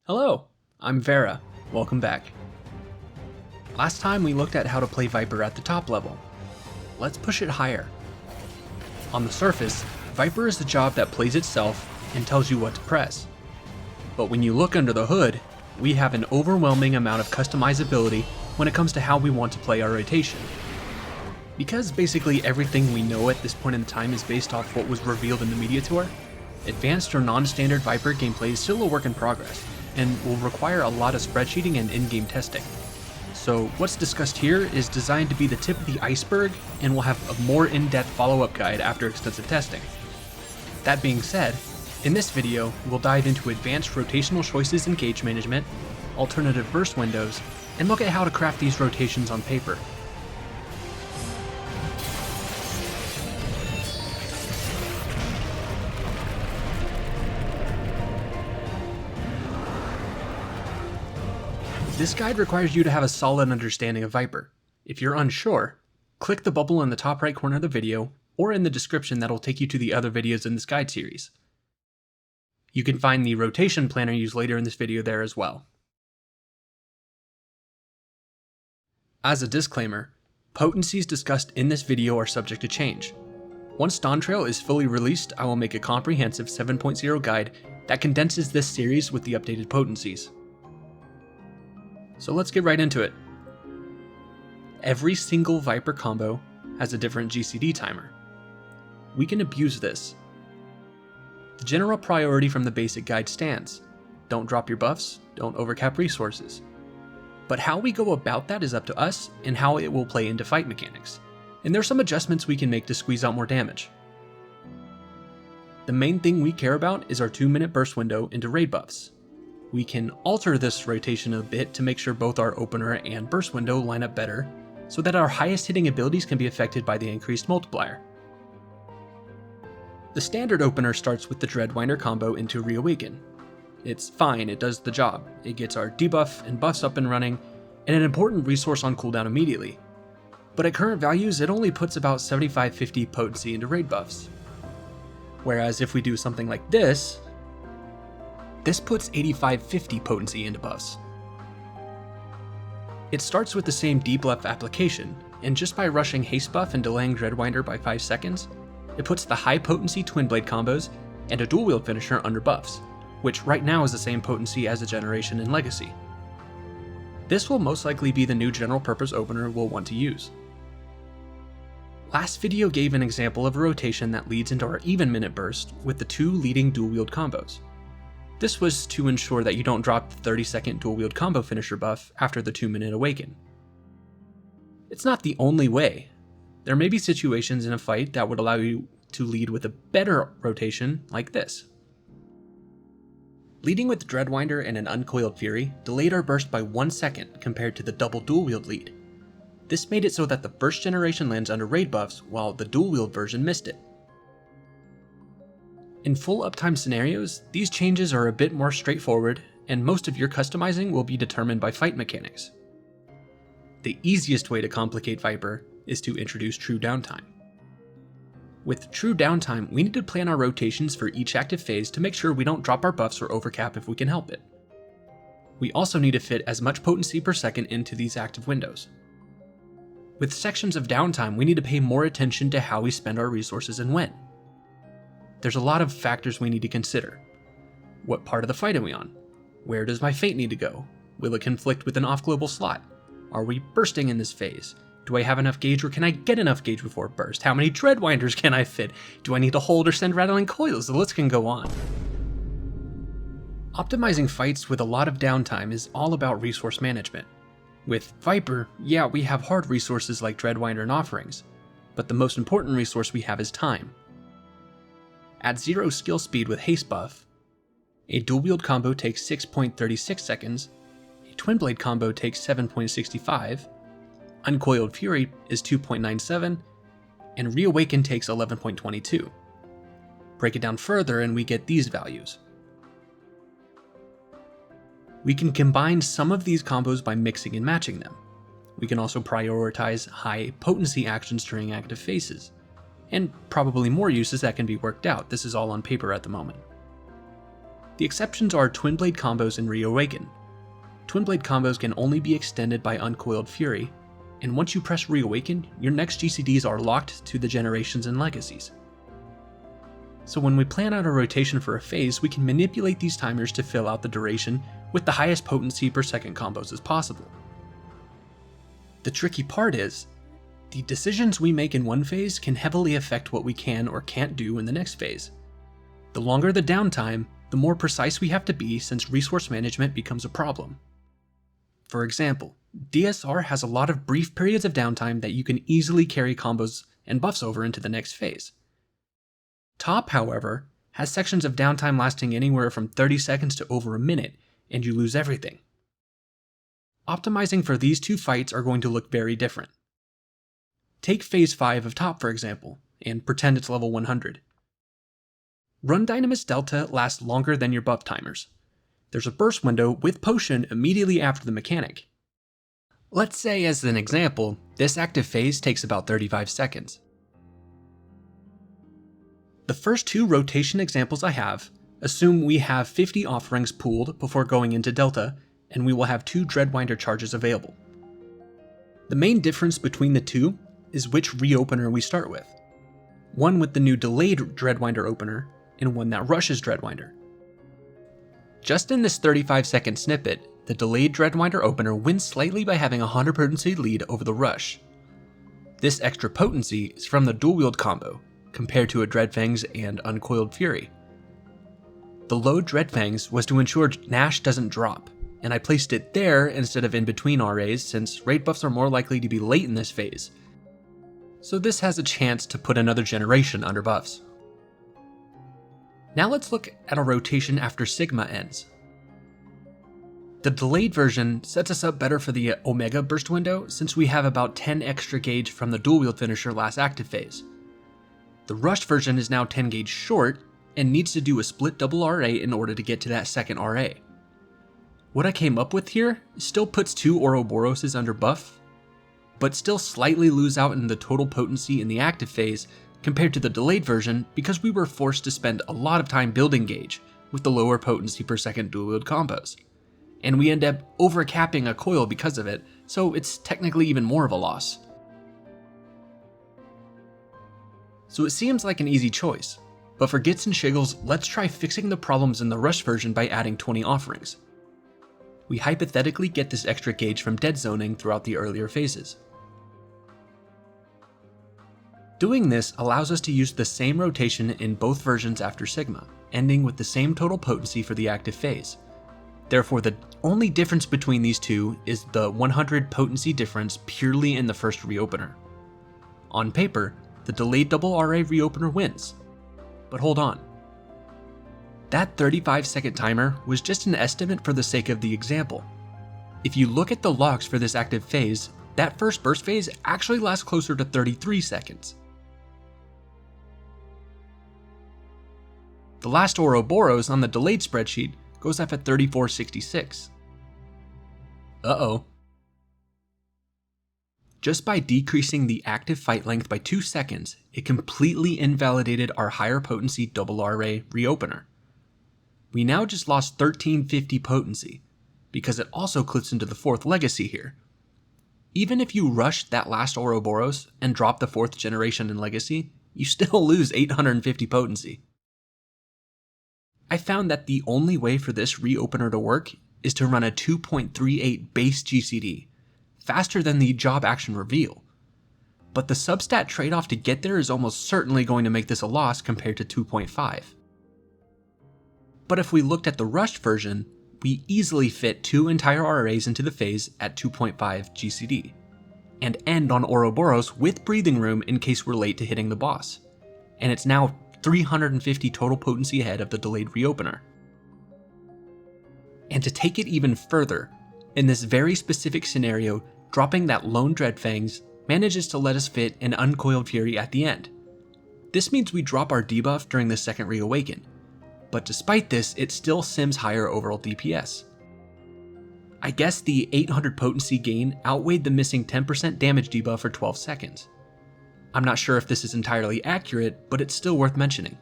Hello, I'm Vera. Welcome back. Last time we looked at how to play Viper at the top level. Let's push it higher. On the surface, Viper is the job that plays itself and tells you what to press. But when you look under the hood, we have an overwhelming amount of customizability when it comes to how we want to play our rotation. Because basically everything we know at this point in time is based off what was revealed in the media tour, advanced or non-standard Viper gameplay is still a work in progress, and will require a lot of spreadsheeting and in-game testing. So what's discussed here is designed to be the tip of the iceberg, and will have a more in-depth follow-up guide after extensive testing. That being said, in this video, we'll dive into advanced rotational choices in gauge management, alternative burst windows, and look at how to craft these rotations on paper. This guide requires you to have a solid understanding of Viper. If you're unsure, click the bubble in the top right corner of the video, or in the description that'll take you to the other videos in this guide series. You can find the rotation planner used later in this video there as well. As a disclaimer, potencies discussed in this video are subject to change. Once Dawntrail is fully released, I will make a comprehensive 7.0 guide that condenses this series with the updated potencies. So let's get right into it. Every single Viper combo has a different GCD timer. We can abuse this. The general priority from the basic guide stands. Don't drop your buffs, don't overcap resources. But how we go about that is up to us and how it will play into fight mechanics. And there's some adjustments we can make to squeeze out more damage. The main thing we care about is our 2-minute burst window into raid buffs. We can alter this rotation a bit to make sure both our opener and burst window line up better, so that our highest hitting abilities can be affected by the increased multiplier. The standard opener starts with the Dreadwinder combo into Reawaken. It's fine, it does the job. It gets our debuff and buffs up and running, and an important resource on cooldown immediately. But at current values, it only puts about 75-50 potency into raid buffs. Whereas if we do something like this puts 85-50 potency into buffs. It starts with the same debuff application, and just by rushing haste buff and delaying Dreadwinder by 5 seconds, it puts the high potency twin blade combos and a dual wield finisher under buffs, which right now is the same potency as the generation in Legacy. This will most likely be the new general purpose opener we'll want to use. Last video gave an example of a rotation that leads into our even minute burst with the 2 leading dual wield combos. This was to ensure that you don't drop the 30-second dual wield combo finisher buff after the 2-minute awaken. It's not the only way. There may be situations in a fight that would allow you to lead with a better rotation like this. Leading with Dreadwinder and an Uncoiled Fury delayed our burst by 1 second compared to the double dual wield lead. This made it so that the first generation lands under raid buffs while the dual wield version missed it. In full uptime scenarios, these changes are a bit more straightforward, and most of your customizing will be determined by fight mechanics. The easiest way to complicate Viper is to introduce true downtime. With true downtime, we need to plan our rotations for each active phase to make sure we don't drop our buffs or overcap if we can help it. We also need to fit as much potency per second into these active windows. With sections of downtime, we need to pay more attention to how we spend our resources and when. There's a lot of factors we need to consider. What part of the fight are we on? Where does my fate need to go? Will it conflict with an off-global slot? Are we bursting in this phase? Do I have enough gauge, or can I get enough gauge before burst? How many Dreadwinders can I fit? Do I need to hold or send rattling coils? The list can go on. Optimizing fights with a lot of downtime is all about resource management. With Viper, yeah, we have hard resources like Dreadwinder and offerings, but the most important resource we have is time. At 0 skill speed with haste buff, a dual wield combo takes 6.36 seconds, a twin blade combo takes 7.65, Uncoiled Fury is 2.97, and Reawaken takes 11.22. Break it down further and we get these values. We can combine some of these combos by mixing and matching them. We can also prioritize high potency actions during active phases, and probably more uses that can be worked out. This is all on paper at the moment. The exceptions are Twin Blade combos and Reawaken. Twin Blade combos can only be extended by Uncoiled Fury, and once you press Reawaken, your next GCDs are locked to the generations and legacies. So when we plan out a rotation for a phase, we can manipulate these timers to fill out the duration with the highest potency per second combos as possible. The tricky part is, the decisions we make in one phase can heavily affect what we can or can't do in the next phase. The longer the downtime, the more precise we have to be since resource management becomes a problem. For example, DSR has a lot of brief periods of downtime that you can easily carry combos and buffs over into the next phase. Top, however, has sections of downtime lasting anywhere from 30 seconds to over a minute, and you lose everything. Optimizing for these two fights are going to look very different. Take Phase 5 of Top, for example, and pretend it's level 100. Run Dynamis Delta lasts longer than your buff timers. There's a burst window with potion immediately after the mechanic. Let's say, as an example, this active phase takes about 35 seconds. The first two rotation examples I have assume we have 50 offerings pooled before going into Delta, and we will have 2 Dreadwinder charges available. The main difference between the two is which reopener we start with. One with the new delayed Dreadwinder opener, and one that rushes Dreadwinder. Just in this 35-second snippet, the delayed Dreadwinder opener wins slightly by having a 100 potency lead over the rush. This extra potency is from the dual wield combo, compared to a Dreadfangs and Uncoiled Fury. The low Dreadfangs was to ensure Nash doesn't drop, and I placed it there instead of in between RAs since raid buffs are more likely to be late in this phase. So this has a chance to put another generation under buffs. Now let's look at a rotation after Sigma ends. The delayed version sets us up better for the Omega burst window since we have about 10 extra gauge from the dual wield finisher last active phase. The rushed version is now 10 gauge short and needs to do a split double RA in order to get to that second RA. What I came up with here still puts 2 Ouroboroses under buff, but still slightly lose out in the total potency in the active phase compared to the delayed version because we were forced to spend a lot of time building gauge with the lower potency per second dual wield combos. And we end up overcapping a coil because of it, so it's technically even more of a loss. So it seems like an easy choice, but for Gits and Shiggles, let's try fixing the problems in the rush version by adding 20 offerings. We hypothetically get this extra gauge from dead zoning throughout the earlier phases. Doing this allows us to use the same rotation in both versions after Sigma, ending with the same total potency for the active phase. Therefore, the only difference between these two is the 100 potency difference purely in the first reopener. On paper, the delayed double RA reopener wins. But hold on. That 35-second timer was just an estimate for the sake of the example. If you look at the logs for this active phase, that first burst phase actually lasts closer to 33 seconds. The last Ouroboros on the delayed spreadsheet goes up at 34.66. Uh-oh. Just by decreasing the active fight length by 2 seconds, it completely invalidated our higher potency double RA reopener. We now just lost 1350 potency, because it also clips into the 4th legacy here. Even if you rushed that last Ouroboros and dropped the 4th generation in legacy, you still lose 850 potency. I found that the only way for this reopener to work is to run a 2.38 base GCD, faster than the job action reveal. But the substat trade-off to get there is almost certainly going to make this a loss compared to 2.5. But if we looked at the rushed version, we easily fit 2 entire RAs into the phase at 2.5 GCD, and end on Ouroboros with breathing room in case we're late to hitting the boss. And it's now 350 total potency ahead of the delayed reopener. And to take it even further, in this very specific scenario, dropping that lone Dreadfangs manages to let us fit an Uncoiled Fury at the end. This means we drop our debuff during the second Reawaken, but despite this, it still sims higher overall DPS. I guess the 800 potency gain outweighed the missing 10% damage debuff for 12 seconds. I'm not sure if this is entirely accurate, but it's still worth mentioning.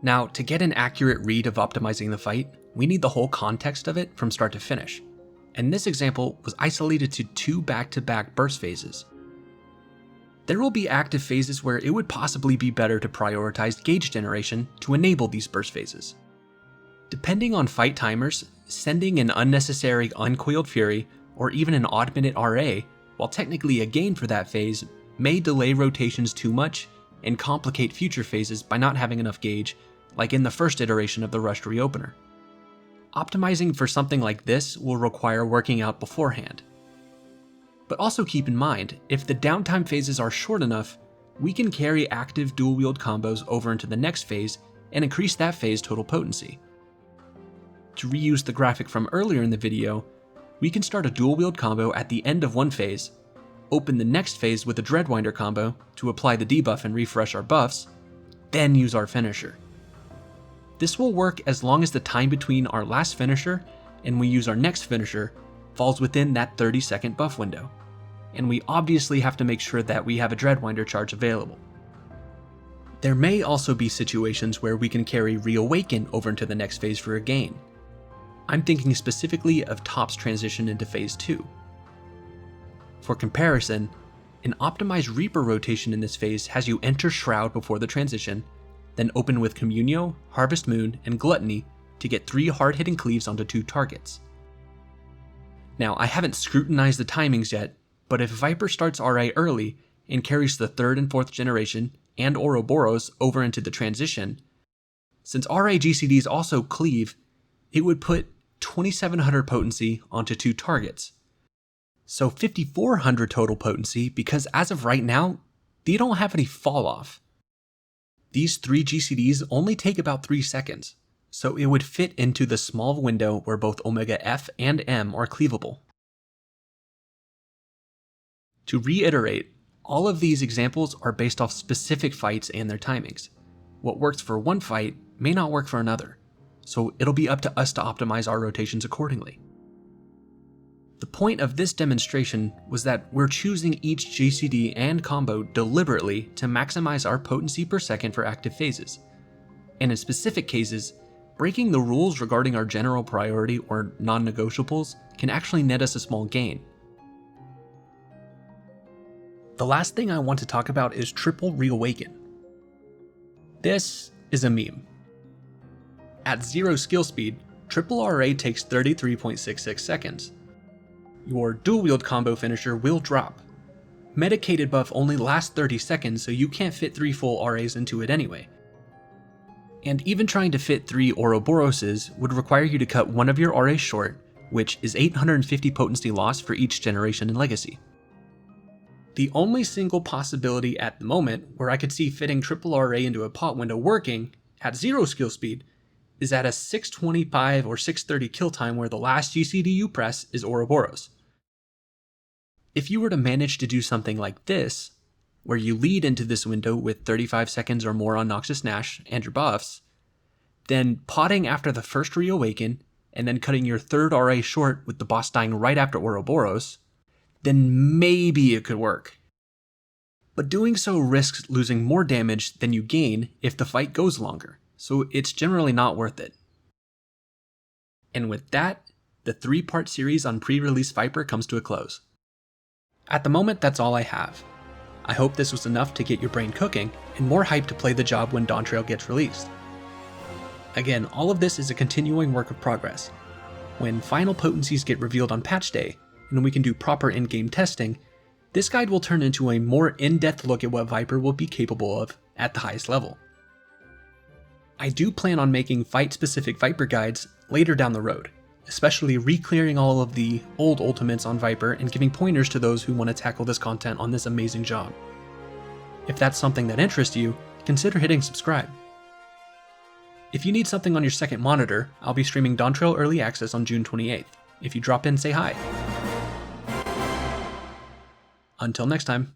Now, to get an accurate read of optimizing the fight, we need the whole context of it from start to finish. And this example was isolated to 2 back-to-back burst phases. There will be active phases where it would possibly be better to prioritize gauge generation to enable these burst phases. Depending on fight timers, sending an unnecessary uncoiled fury or even an odd-minute RA, while technically a gain for that phase, may delay rotations too much and complicate future phases by not having enough gauge, like in the first iteration of the rushed reopener. Optimizing for something like this will require working out beforehand. But also keep in mind, if the downtime phases are short enough, we can carry active dual wield combos over into the next phase and increase that phase total potency. To reuse the graphic from earlier in the video, we can start a dual wield combo at the end of one phase, open the next phase with a Dreadwinder combo to apply the debuff and refresh our buffs, then use our finisher. This will work as long as the time between our last finisher and we use our next finisher falls within that 30-second buff window, and we obviously have to make sure that we have a Dreadwinder charge available. There may also be situations where we can carry Reawaken over into the next phase for a gain. I'm thinking specifically of Top's transition into phase 2. For comparison, an optimized Reaper rotation in this phase has you enter Shroud before the transition, then open with Communio, Harvest Moon, and Gluttony to get 3 hard-hitting cleaves onto 2 targets. Now, I haven't scrutinized the timings yet, but if Viper starts RA early and carries the 3rd and 4th generation and Ouroboros over into the transition, since RA GCDs also cleave, it would put 2700 potency onto 2 targets. So 5400 total potency because as of right now, they don't have any fall off. These 3 GCDs only take about 3 seconds, so it would fit into the small window where both Omega F and M are cleavable. To reiterate, all of these examples are based off specific fights and their timings. What works for one fight may not work for another, so it'll be up to us to optimize our rotations accordingly. The point of this demonstration was that we're choosing each GCD and combo deliberately to maximize our potency per second for active phases, and in specific cases, breaking the rules regarding our general priority or non-negotiables can actually net us a small gain. The last thing I want to talk about is triple Reawaken. This is a meme. At 0 skill speed, triple RA takes 33.66 seconds. Your dual wield combo finisher will drop. Medicated buff only lasts 30 seconds, so you can't fit 3 full RAs into it anyway. And even trying to fit 3 Ouroboroses would require you to cut one of your RAs short, which is 850 potency loss for each generation in Legacy. The only single possibility at the moment where I could see fitting triple RA into a pot window working at 0 skill speed is at a 625 or 630 kill time where the last GCD you press is Ouroboros. If you were to manage to do something like this, where you lead into this window with 35 seconds or more on Noxus Nash and your buffs, then potting after the first Reawaken, and then cutting your 3rd RA short with the boss dying right after Ouroboros, then maybe it could work. But doing so risks losing more damage than you gain if the fight goes longer, so it's generally not worth it. And with that, the 3-part series on pre-release Viper comes to a close. At the moment, that's all I have. I hope this was enough to get your brain cooking and more hype to play the job when Dawntrail gets released. Again, all of this is a continuing work of progress. When final potencies get revealed on patch day, and we can do proper in-game testing, this guide will turn into a more in-depth look at what Viper will be capable of at the highest level. I do plan on making fight-specific Viper guides later down the road, especially re-clearing all of the old ultimates on Viper and giving pointers to those who want to tackle this content on this amazing job. If that's something that interests you, consider hitting subscribe. If you need something on your second monitor, I'll be streaming Dawntrail Early Access on June 28th. If you drop in, say hi. Until next time.